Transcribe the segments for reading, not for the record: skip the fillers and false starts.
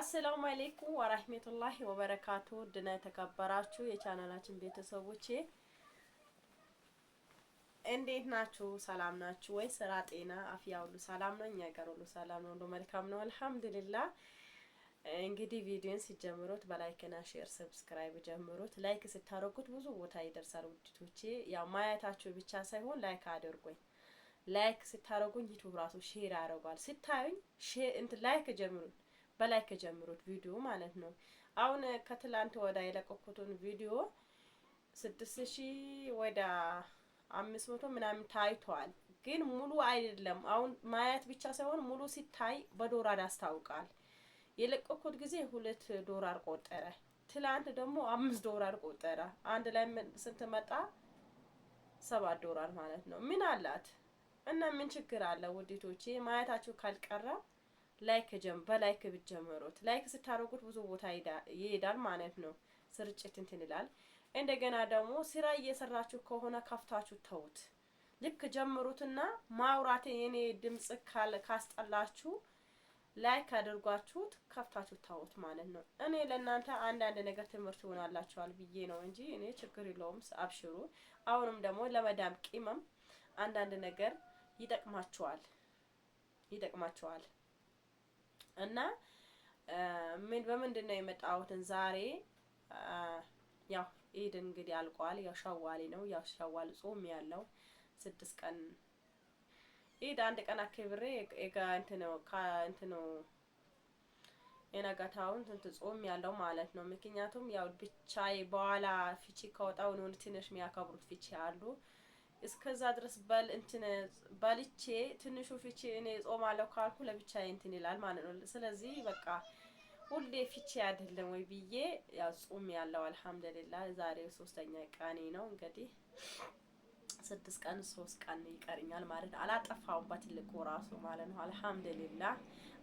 አሰላሙ አለይኩም ወራህመቱላሂ ወበረካቱ ድና የተከበራችሁ የቻናላችን ቤተሰቦቼ እንዴት ናችሁ? ሰላም ናችሁ ወይ? ስራ፣ ጤና፣ አፍያ ሁሉ ሰላም ነው? እኛ ጋር ሁሉ ሰላም ነው፣ ሁሉ መልካም ነው አልሐምዱሊላህ። እንግዲህ ቪዲዮን ሲጀምሩት በላይክ እና ሼር ሰብስክራይብ ጀምሩት። ላይክ ስታደርጉት ብዙ ቦታ ይደርሳል ውድቶቼ። ያው ማየታችሁ ብቻ ሳይሆን ላይክ አድርጉኝ። ላይክ ስታደርጉኝ ዩቲዩብ ራሱ ሼር ያደርጋል። ስታዩኝ ላይክ ጀምሩት፣ በላይክ ጀምሩት ቪዲዮ ማለት ነው። አሁን ከትላንት ወዳ የለቀኩትን ቪዲዮ 6000 ወደ 500 ምናምን ታይቷል። ግን ሙሉ አይደለም። አሁን ማየት ብቻ ሳይሆን ሙሉ ሲታይ በዶላር ያስታውቃል። የለቀኩት ጊዜ $2 ቆጠረ። ትላንት ደግሞ $5 ቆጠረ። አንድ ላይ ስንት መጣ? $7 ማለት ነው። ምን አላት እና ምን ችግር አለ ውዲቶቼ? ማየታችሁ ካልቀረ በላይክ ብትጀምሩት። ላይክ ስታደርጉት ብዙ ቦታ ይሄዳል ማለት ነው። ስርጭት እንትን ይላል። እንደገና ደግሞ ስራ እየሰራችሁ ከሆነ ከፍታችሁ ተውት። ልክ ጀምሩትና ማውራት የኔ ድምጽ ካስጠላችሁ ላይክ አድርጓችሁት ከፍታችሁ ተውት ማለት ነው። እኔ ለእናንተ አንዳንድ ነገር ትምህርት ይሆናላችኋል ብዬ ነው እንጂ እኔ ችግር የለውም፣ አብሽሩ። አሁንም ደግሞ ለመዳም ቂመም አንዳንድ ነገር ይጠቅማችኋል እና በምንድን ነው የመጣሁትን ዛሬ ያው ኢድ እንግዲህ አልቋል። ያው ሸዋሊ ነው። ያው ሸዋል ጾም ያለው 6 ቀን ኢድ አንድ ቀን አከብሬ እንትኑ የነጋታውን ጾም ያለው ማለት ነው። ምክንያቱም ያው ብቻዬ በኋላ ፍቺ ከወጣው ነው ትንሽ የሚያከብሩት ፍቺ አሉ። እስከዛ ድረስ በልቼ ትንሹ ፍቺ እኔ ጾማለሁ ካልኩ ለብቻዬ እንትን ይላል ማለት ነው። ስለዚህ በቃ ሁሌ ፍቺ አይደለም ወይ ብዬ ያው ጾም ያለው አልሐምዱሊላህ። ዛሬ 3ኛ ቀኔ ነው። እንግዲህ 6 ቀን 3 ቀን ይቀርኛል ማለት ነው። አላጠፋውም በትልቁ ራሱ ማለት ነው። አልሐምዱሊላህ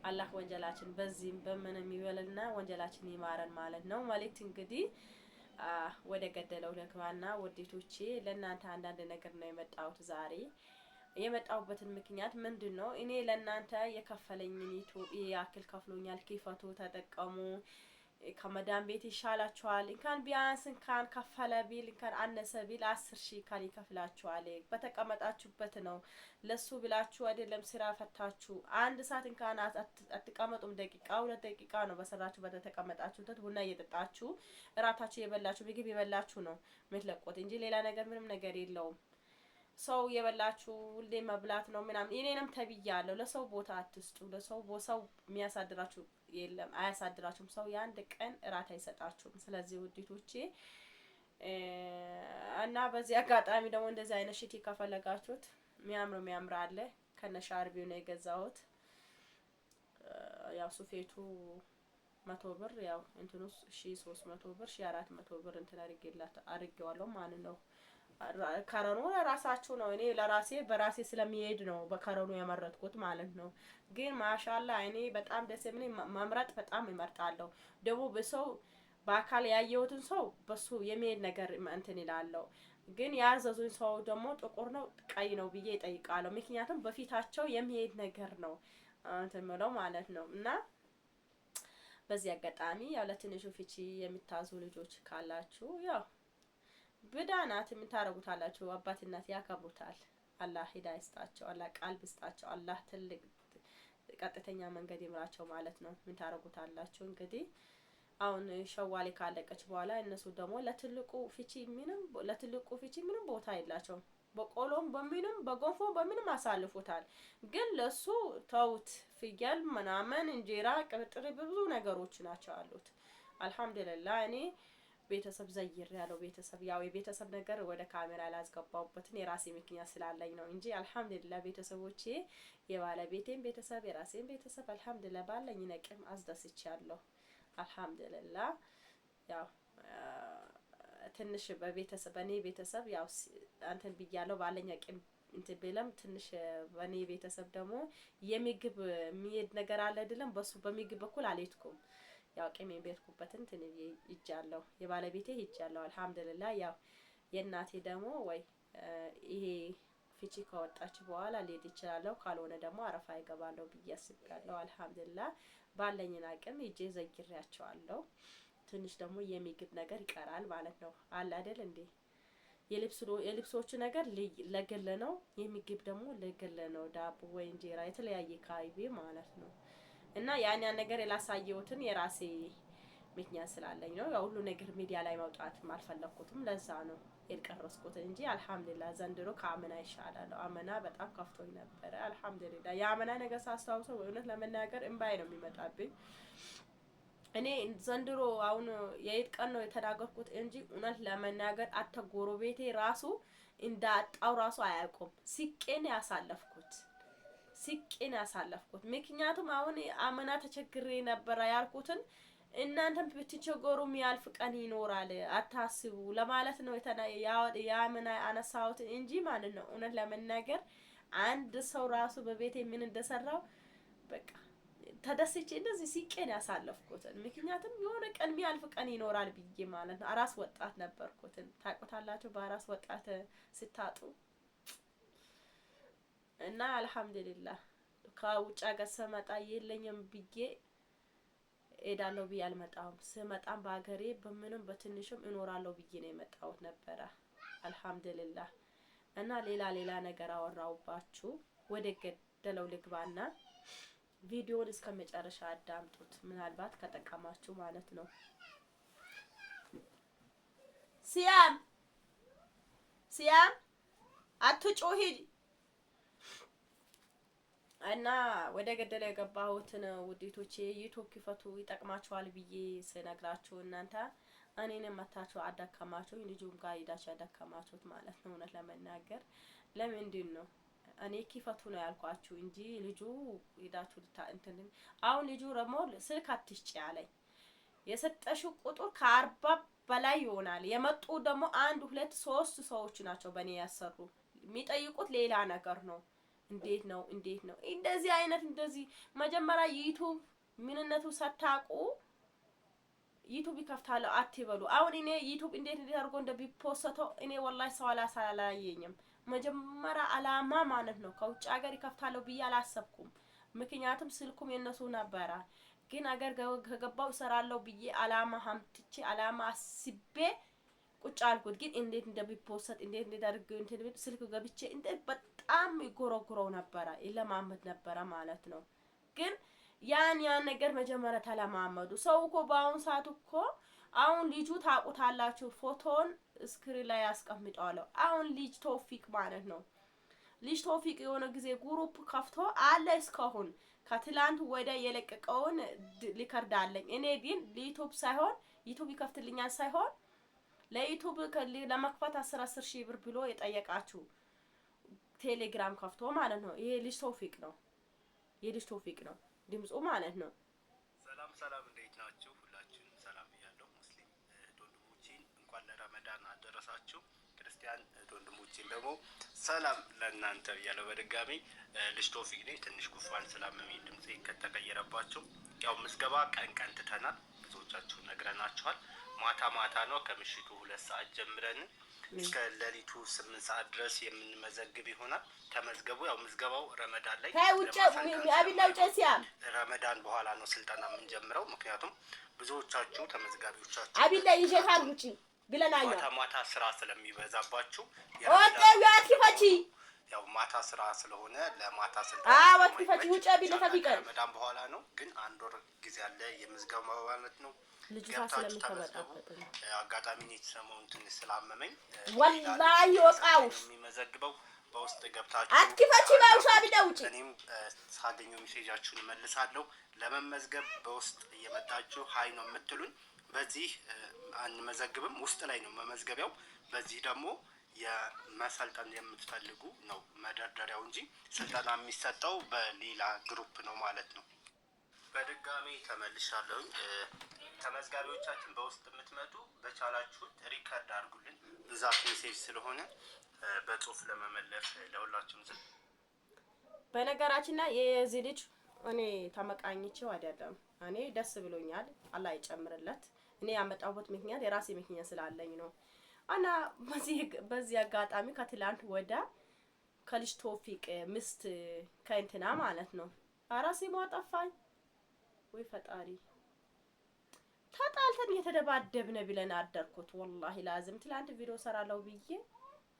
አላህ ወንጀላችን በዚህም በምንም ይበልና ወንጀላችን ይማረን ማለት ነው። መልእክት እንግዲህ ወደ ገደለው ለክባና ወዴቶቼ ለእናንተ አንዳንድ ነገር ነው የመጣሁት ዛሬ። የመጣሁበትን ምክንያት ምንድነው? እኔ ለእናንተ የከፈለኝን ኢትዮጵያ ያክል ከፍሎኛል። ኪፈቱ ተጠቀሙ። ከመዳም ቤት ይሻላችኋል። እንኳን ቢያንስ እንኳን ከፈለ ቢል እንኳን አነሰ ቢል 10,000 ካል ይከፍላችኋል። በተቀመጣችሁበት ነው። ለሱ ብላችሁ አይደለም ስራ ፈታችሁ አንድ ሰዓት እንኳን አትቀመጡም። ደቂቃ 2 ደቂቃ ነው በሰራችሁ በተቀመጣችሁበት ቡና እየጠጣችሁ እራታችሁ የበላችሁ ምግብ የበላችሁ ነው የምትለቁት እንጂ ሌላ ነገር ምንም ነገር የለውም። ሰው የበላችሁ ሁሌ መብላት ነው ምናምን። እኔንም ተብያለሁ። ለሰው ቦታ አትስጡ። ለሰው የሚያሳድራችሁ የለም፣ አያሳድራችሁም። ሰው የአንድ ቀን እራት አይሰጣችሁም። ስለዚህ ውዲቶቼ እና በዚህ አጋጣሚ ደግሞ እንደዚህ አይነት ሽቲ ከፈለጋችሁት የሚያምር አለ። ከነሻርቢው ነው የገዛሁት። ያው ሱፌቱ 100 ብር፣ ያው እንትኑ 1300 ብር 1400 ብር እንትን አድርጌዋለሁ ማለት ነው። ከረኑ ለራሳችሁ ነው። እኔ በራሴ ስለሚሄድ ነው በከረኑ የመረጥኩት ማለት ነው። ግን ማሻአላ እኔ በጣም ደስ የሚለኝ መምረጥ በጣም እመርጣለሁ። ደግሞ በሰው በአካል ያየሁትን ሰው በሱ የሚሄድ ነገር እንትን ይላለሁ። ግን ያዘዙኝ ሰው ደግሞ ጥቁር ነው ቀይ ነው ብዬ እጠይቃለሁ። ምክንያቱም በፊታቸው የሚሄድ ነገር ነው እንትን ምለው ማለት ነው። እና በዚህ አጋጣሚ ያው ለትንሹ ፍቺ የሚታዙ ልጆች ካላችሁ ያው ብዳናት የምታረጉታላችሁ። አባት እናት ያከብሩታል። አላህ ሂዳ ይስጣቸው፣ አላህ ቃል ይስጣቸው፣ አላህ ትልቅ ቀጥተኛ መንገድ ይምራቸው ማለት ነው። የምታረጉታላችሁ እንግዲህ አሁን ሸዋሌ ካለቀች በኋላ እነሱ ደግሞ ለትልቁ ፍቺ ምንም ቦታ የላቸውም። በቆሎም በጎንፎ በምንም አሳልፉታል። ግን ለሱ ተውት። ፍየል ምናምን እንጀራ ቅብጥሪ ብዙ ነገሮች ናቸው አሉት። አልሐምዱሊላህ እኔ ቤተሰብ ዘይር ያለው ያው የቤተሰብ ነገር ወደ ካሜራ ላስገባውበትን የራሴ ምክንያት ስላለኝ ነው እንጂ አልሐምዱሊላህ ቤተሰቦቼ የባለቤቴን ቤተሰብ የራሴን ቤተሰብ አልሐምዱሊላህ ባለኝ ነቅም አስደስቻለሁ። አልሐምዱሊላህ ያው ትንሽ በኔ ቤተሰብ ያው አንተን ብያለሁ ባለኝ አቅም እንትን ብለም ትንሽ በኔ ቤተሰብ ደግሞ የሚግብ የሚሄድ ነገር አለ አይደለም። በሱ በሚግብ በኩል አልሄድኩም። ያው ቄሜን ቤትኩበትን ትንዬ ይጃለሁ። የባለቤቴ ይጃለሁ አልሐምዱሊላህ። ያው የእናቴ ደግሞ ወይ ይሄ ፍቺ ከወጣች በኋላ ልሄድ እችላለሁ። ካልሆነ ደግሞ አረፋ ይገባለሁ ብዬ አስቤያለሁ። አልሐምዱሊላህ ባለኝን አቅም እጄ ዘይሬያቸዋለሁ። ትንሽ ደግሞ የምግብ ነገር ይቀራል ማለት ነው። አለ አይደል እንዴ የልብሶቹ ነገር ለግል ነው፣ የምግብ ደግሞ ለግል ነው። ዳቦ ወይ እንጀራ የተለያየ ካይቤ ማለት ነው። እና ያን ነገር ያላሳየሁትን የራሴ ምክንያት ስላለኝ ነው። ያው ሁሉ ነገር ሚዲያ ላይ ማውጣት አልፈለኩትም። ለዛ ነው የቀረስኩት እንጂ አልሐምዱሊላህ ዘንድሮ ከአመና ይሻላል። አመና በጣም ከፍቶኝ ነበር። አልሐምዱሊላህ የአመና ነገር ሳስታውሰው እውነት ለመናገር እንባይ ነው የሚመጣብኝ። እኔ ዘንድሮ አሁን የኢድ ቀን ነው የተናገርኩት እንጂ እውነት ለመናገር አተጎሮቤቴ ራሱ እንዳጣው ራሱ አያውቁም። ሲቄን ያሳለፍኩት ምክንያቱም አሁን አመና ተቸግሬ ነበር ያልኩትን እናንተም ብትቸገሩ የሚያልፍ ቀን ይኖራል አታስቡ ለማለት ነው ያመና አነሳሁት እንጂ ማለት ነው። እውነት ለመናገር አንድ ሰው ራሱ በቤቴ ምን እንደሰራው በቃ ተደስቼ እንደዚህ ሲቄን ያሳለፍኩት ምክንያቱም የሆነ ቀን የሚያልፍ ቀን ይኖራል ብዬ ማለት ነው። አራስ ወጣት ነበርኩት ታውቁታላችሁ፣ በአራስ ወጣት ስታጡ እና አልሐምዱሊላህ ከውጭ ሀገር ስመጣ የለኝም ብዬ እሄዳለሁ ብዬ አልመጣሁም። ስመጣም በአገሬ በምንም በትንሽም እኖራለሁ ብዬ ነው የመጣሁት ነበረ። አልሐምዱሊላህ እና ሌላ ነገር አወራውባችሁ። ወደ ገደለው ልግባና ቪዲዮውን እስከመጨረሻ አዳምጡት፣ ምናልባት ከጠቀማችሁ ማለት ነው። ሲያም አትጮሂ እና ወደ ገደለው የገባሁትን ውዴቶቼ ዩቲዩብ ክፈቱ ይጠቅማችኋል ብዬ ስነግራችሁ እናንተ እኔንም መታችሁ አዳከማችሁ፣ ልጁም ጋር ሄዳችሁ አዳከማችሁት ማለት ነው። እውነት ለመናገር ለምንድን ነው እኔ ክፈቱ ነው ያልኳችሁ እንጂ ልጁ ሄዳችሁ እንትን አሁን ልጁ ደግሞ ስልክ አትስጪ አለኝ። የሰጠሽው ቁጥር ከ40 በላይ ይሆናል። የመጡ ደግሞ 1 2 3 ሰዎች ናቸው በእኔ ያሰሩ። የሚጠይቁት ሌላ ነገር ነው። እንዴት ነው እንደዚህ አይነት እንደዚህ መጀመሪያ ዩቲዩብ ምንነቱ ሳታውቁ ዩቲዩብ ይከፍታለሁ አትበሉ። አሁን እኔ ዩቲዩብ እንዴት አድርጎ እንደሚፖስተው እኔ ወላሂ ሰው አላሳየኝም። መጀመሪያ አላማ ማለት ነው ከውጭ ሀገር ይከፍታለሁ ብዬ አላሰብኩም። ምክንያቱም ስልኩም የነሱ ነበረ። ግን አገር ከገባው እሰራለሁ ብዬ አላማ ሀምጥቼ አላማ አስቤ ቁጭ አልኩት። ግን እንዴት እንደሚፖስት እንዴት አድርገው እንትን ስልክ ገብቼ እንዴት በጣም ይጎረጉረው ነበረ ይለማመድ ነበረ ማለት ነው። ግን ያን ነገር መጀመሪያ ተለማመዱ። ሰው እኮ በአሁን ሰዓት እኮ አሁን ልጁ ታውቁታላችሁ፣ ፎቶን ስክሪን ላይ ያስቀምጣለሁ። አሁን ልጅ ቶፊቅ ማለት ነው። ልጅ ቶፊቅ የሆነ ጊዜ ግሩፕ ከፍቶ አለ እስካሁን ከትላንት ወደ የለቀቀውን ሊከርድ አለኝ። እኔ ግን ለዩቲዩብ ሳይሆን ዩቲዩብ ይከፍትልኛል ሳይሆን ለዩቲዩብ ለመክፈት 10 ሺህ ብር ብሎ የጠየቃችሁ ቴሌግራም ከፍቶ ማለት ነው። ይሄ ልጅ ቶፊቅ ነው፣ የልጅ ቶፊቅ ነው ድምጹ ማለት ነው። ሰላም እንዴት ናችሁ? ሁላችሁንም ሰላም ብያለሁ። ሙስሊም ወንድሞቼን እንኳን ለረመዳን አደረሳችሁ። ክርስቲያን ወንድሞቼን ደግሞ ሰላም ለእናንተ ብያለሁ በድጋሚ። ልጅ ቶፊቅ ነኝ። ትንሽ ጉፋን ስላመመኝ ድምጼ ከተቀየረባችሁ ያው ምዝገባ ቀን ትተናል። ብዙዎቻችሁ ነግረናችኋል። ማታ ነው ከምሽቱ 2 ሰዓት ጀምረን እስከ ሌሊቱ 8 ሰዓት ድረስ የምንመዘግብ ይሆናል። ተመዝገቡ። ያው ምዝገባው ረመዳን ላይ ረመዳን በኋላ ነው ስልጠና የምንጀምረው። ምክንያቱም ብዙዎቻችሁ ተመዝጋቢዎቻችሁ ማታ ስራ ስለሚበዛባችሁ ያው ማታ ስራ ስለሆነ ለማታ ስልጠና ረመዳን በኋላ ነው። ግን 1 ወር ጊዜ አለ የምዝገባ ማለት ነው። ገብታችሁ ተመዝገቡ። አጋጣሚ ነው የተሰማውን ትንሽ ስላመመኝ ወላሂ ወቃው የሚመዘግበው በውስጥ ገብታችሁ አትክፈቺ ባውሻ ቢደውጪ እኔም ሳገኘው ሜሴጃችሁን መልሳለሁ። ለመመዝገብ በውስጥ እየመጣችሁ ሃይ ነው የምትሉን። በዚህ አንመዘግብም፣ ውስጥ ላይ ነው መመዝገቢያው። በዚህ ደግሞ የመሰልጠን የምትፈልጉ ነው መደርደሪያው እንጂ ስልጠና የሚሰጠው በሌላ ግሩፕ ነው ማለት ነው። በድጋሚ ተመልሻለሁኝ። ተመዝጋቢዎቻችን በውስጥ የምትመጡ በቻላችሁት ሪከርድ አድርጉልን። ብዛት ሜሴጅ ስለሆነ በጽሁፍ ለመመለስ ለሁላችሁም። በነገራችን ላይ የዚህ ልጅ እኔ ተመቃኝቼው አይደለም፣ እኔ ደስ ብሎኛል። አላህ ይጨምርለት። እኔ ያመጣሁት ምክንያት የራሴ ምክንያት ስላለኝ ነው። እና በዚህ አጋጣሚ ከትላንት ወደ ከልጅ ቶፊቅ ምስት ከእንትና ማለት ነው። ኧረ ስሟ ጠፋኝ ወይ ፈጣሪ። ተጣልተን እየተደባደብነ ብለን አደርኩት ወላሂ ላዝም። ትላንት ቪዲዮ ሰራለው ብዬ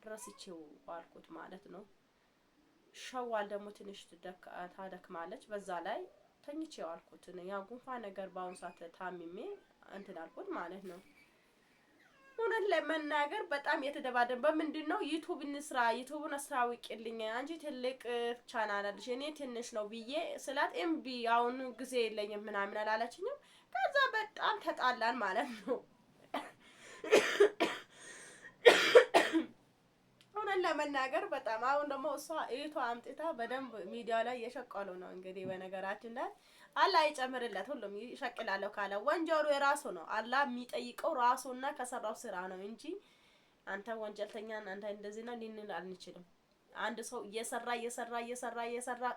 ረስቼው አልኩት ማለት ነው። ሸዋል ደግሞ ትንሽ ታደክማለች። በዛ ላይ ተኝቼው አልኩት። ያ ጉንፋን ነገር በአሁን ሰዓት ታምሜ እንትን አልኩት ማለት ነው። እውነት ለመናገር በጣም የተደባደበ በምንድን ነው ዩቲዩብ እንስራ ዩቲዩብን አስተዋውቂልኝ አንቺ ትልቅ ቻናል አለሽ እኔ ትንሽ ነው ብዬ ስላት እምቢ አሁን ጊዜ የለኝም ምናምን አላለችኝም። ከዛ በጣም ተጣላን ማለት ነው። እውነት ለመናገር በጣም አሁን ደግሞ እሷ እህቷ አምጥታ በደንብ ሚዲያ ላይ እየሸቀሉ ነው። እንግዲህ በነገራችን ላይ አላህ ይጨምርለት። ሁሉም ይሸቅላለሁ ካለ ወንጀሉ የራሱ ነው። አላህ የሚጠይቀው ራሱና ከሰራው ስራ ነው እንጂ አንተ ወንጀልተኛ አንተ እንደዚህ ነው ልንል አንችልም። አንድ ሰው እየሰራ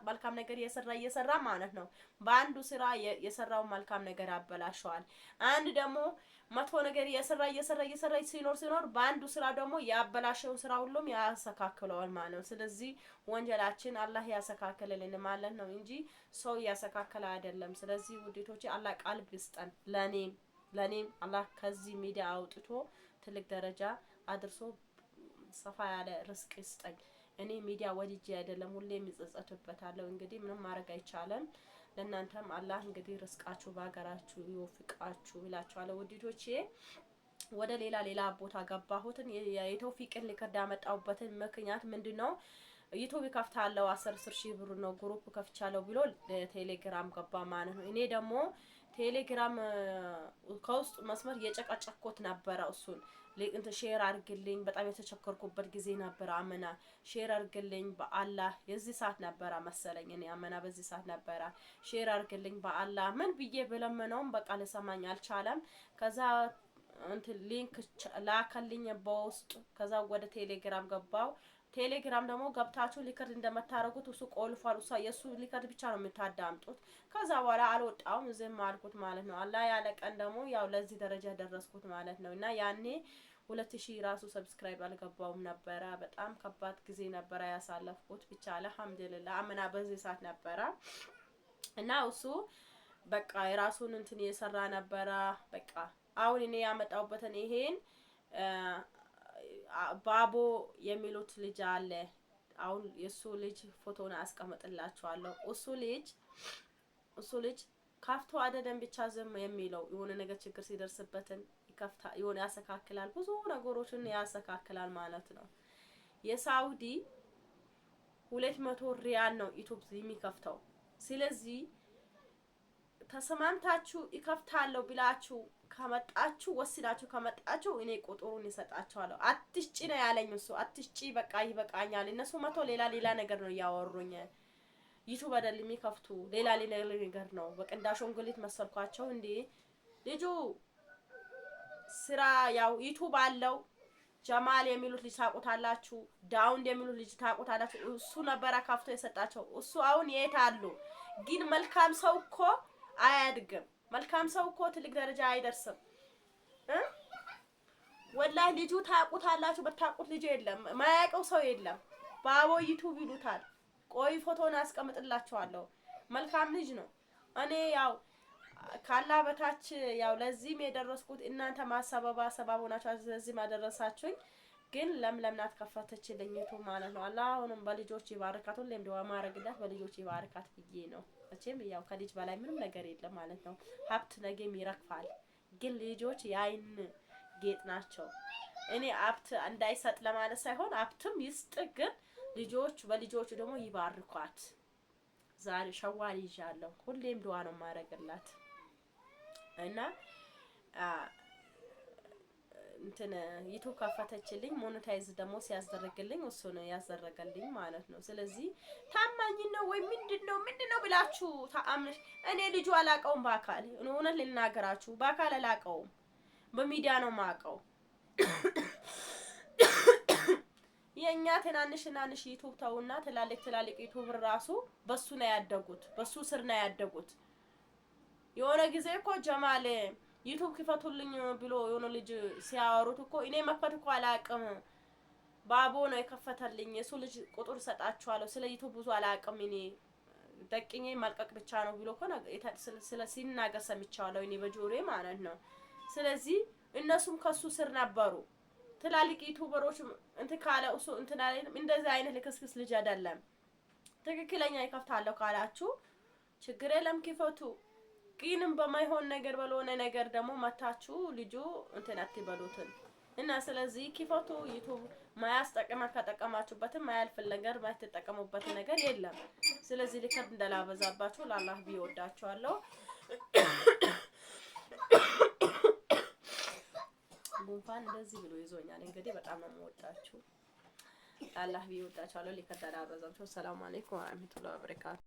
መልካም ነገር እየሰራ ማለት ነው። በአንዱ ስራ የሰራው መልካም ነገር አበላሸዋል። አንድ ደግሞ መጥፎ ነገር እየሰራ ሲኖር በአንዱ ስራ ደግሞ ያበላሸውን ስራ ሁሉም ያስተካክለዋል ማለት ነው። ስለዚህ ወንጀላችን አላህ ያስተካክልልን ማለት ነው እንጂ ሰው ያስተካክለ አይደለም። ስለዚህ ውዴቶቼ አላህ ቀልብ ይስጠን። ለኔም አላህ ከዚህ ሚዲያ አውጥቶ ትልቅ ደረጃ አድርሶ ሰፋ ያለ ርስቅ ይስጠኝ። እኔ ሚዲያ ወድጄ አይደለም ሁሌም ይጸጸትበታለሁ። እንግዲህ ምንም ማድረግ አይቻልም። ለእናንተም አላህ እንግዲህ ርስቃችሁ በሀገራችሁ ይወፍቃችሁ ብላችኋለሁ ውዴቶቼ። ወደ ሌላ ቦታ ገባሁትን የተውፊቅን ሊከዳ መጣሁበትን ምክንያት ምንድነው? ዩቲዩብ ከፍታለሁ 10 ሺህ ብር ነው ግሩፕ ከፍቻለሁ ብሎ ቴሌግራም ገባ ማለት ነው። እኔ ደግሞ ቴሌግራም ከውስጥ መስመር የጨቀጨቆት ነበረ። እሱን እንት ሼር አድርግልኝ በጣም የተቸከርኩበት ጊዜ ነበር። አመና ሼር አድርግልኝ በአላህ የዚህ ሰዓት ነበር መሰለኝ። እኔ አመና በዚህ ሰዓት ነበር ሼር አድርግልኝ በአላህ ምን ብዬ በለመነውም በቃ ለሰማኝ አልቻለም። ከዛ እንት ሊንክ ላከልኝ በውስጥ። ከዛ ወደ ቴሌግራም ገባው። ቴሌግራም ደግሞ ገብታችሁ ሊከርድ እንደመታረጉት እሱ ቆልፏል። እሷ የሱ ሊከርድ ብቻ ነው የምታዳምጡት። ከዛ በኋላ አልወጣውም ዝም አልኩት ማለት ነው። አላህ ያለ ቀን ደግሞ ያው ለዚህ ደረጃ ደረስኩት ማለት ነው። እና ያኔ 2000 ራሱ ሰብስክራይብ አልገባውም ነበረ። በጣም ከባድ ጊዜ ነበረ ያሳለፍኩት። ብቻ አልሐምዱሊላህ አመና በዚህ ሰዓት ነበረ እና እሱ በቃ የራሱን እንትን እየሰራ ነበረ። በቃ አሁን እኔ ያመጣውበትን ይሄን ባቦ የሚሉት ልጅ አለ። አሁን የሱ ልጅ ፎቶውን አስቀምጥላችኋለሁ። እሱ ልጅ ካፍቶ አይደለም ብቻ ዝም የሚለው የሆነ ነገር ችግር ሲደርስበትን ይከፍታ የሆነ ያስተካክላል። ብዙ ነገሮችን ያስተካክላል ማለት ነው። የሳውዲ 200 ሪያል ነው ዩቲዩብ የሚከፍተው። ስለዚህ ተሰማምታችሁ ይከፍታለሁ ብላችሁ ከመጣችሁ ወስዳችሁ ከመጣችሁ እኔ ቁጥሩን ይሰጣችኋለሁ። አትሽጪ ነው ያለኝ እሱ። አትሽጪ በቃ ይበቃኛል። እነሱ መቶ ሌላ ነገር ነው ያወሩኝ። ዩቲዩብ አይደል የሚከፍቱ ሌላ ነገር ነው። በቅንዳሽ እንግሊት መሰልኳቸው እንዴ ልጁ ስራ ያው ዩቲዩብ አለው። ጀማል የሚሉት ልጅ ታውቁታላችሁ። ዳውንድ የሚሉት ልጅ ታውቁታላችሁ። እሱ ነበር ከፍቶ የሰጣቸው። እሱ አሁን የት አሉ? ግን መልካም ሰው እኮ አያድግም። መልካም ሰው እኮ ትልቅ ደረጃ አይደርስም። ወላሂ ልጁ ታውቁታላችሁ። በታውቁት ልጅ የለም ማያውቀው ሰው የለም። ባቦ ዩቲዩብ ይሉታል። ቆይ ፎቶን አስቀምጥላችኋለሁ። መልካም ልጅ ነው። እኔ ያው ካላ በታች ያው ለዚህም የደረስኩት እናንተ ሰበብ ሆናችሁ ለዚህ ማደረሳችሁኝ። ግን ለምናት ከፈተችልኝ ዩቲዩብ ማለት ነው። አላህ አሁንም በልጆች ይባርካት። ሁሌም ደዋ ማረግላት በልጆች ይባርካት ብዬ ነው። መቼም ያው ከልጅ በላይ ምንም ነገር የለም ማለት ነው። ሀብት ነገም ይረግፋል። ግን ልጆች የአይን ጌጥ ናቸው። እኔ ሀብት እንዳይሰጥ ለማለት ሳይሆን ሀብትም ይስጥ፣ ግን በልጆቹ ደግሞ ይባርኳት። ዛሬ ሸዋል ይዣለሁ። ሁሌም ደዋ ነው ማረግላት እና እንትን ዩቲዩብ ከፈተችልኝ። ሞኔታይዝ ደግሞ ሲያስደርግልኝ እሱ ነው ያስደረገልኝ ማለት ነው። ስለዚህ ታማኝ ነው ወይ ምንድነው ብላችሁ ታአምነሽ። እኔ ልጁ አላቀውም በአካል እውነት ልናገራችሁ፣ በአካል አላቀውም። በሚዲያ ነው ማቀው። የኛ ትናንሽ ዩቲዩብ ተውና ትላልቅ ዩቲዩብ ራሱ በሱ ነው ያደጉት፣ በሱ ስር ነው ያደጉት። የሆነ ጊዜ እኮ ጀማል ዩቲዩብ ክፈቱልኝ ብሎ የሆነ ልጅ ሲያወሩት እኮ እኔ መክፈት እኮ አላቅም ባቦ ነው የከፈተልኝ የሱ ልጅ ቁጥር ሰጣችኋለሁ ስለ ዩቲዩብ ብዙ አላውቅም እኔ ደቅኜ መልቀቅ ብቻ ነው ብሎ ኮና ስለ ሲናገር ሰምቻለሁ እኔ በጆሮዬ ማለት ነው ስለዚህ እነሱም ከሱ ስር ነበሩ ትላልቅ ዩቲዩበሮች እንትን ካለ እሱ እንትን አለ እንደዚህ አይነት ለከስክስ ልጅ አይደለም ትክክለኛ ይከፍታለሁ ካላችሁ ችግር የለም ክፈቱ ግንም በማይሆን ነገር በለሆነ ነገር ደግሞ መታችሁ ልጁ እንትን አትበሉትን እና ስለዚህ ክፈቱ ዩቲዩብ ማያስጠቅማ ከተጠቀማችሁበትም ማያልፍ ነገር ማትጠቀሙበት ነገር የለም ስለዚህ ልከት እንደላበዛባችሁ ለአላህ ቢወዳችኋለሁ ጉንፋን እንደዚህ ብሎ ይዞኛል እንግዲህ በጣም ነው የምወዳችሁ አላህ ቢወዳችኋለሁ ልከት እንደላበዛባችሁ ሰላም አለይኩም ወራህመቱላሂ ወበረካቱ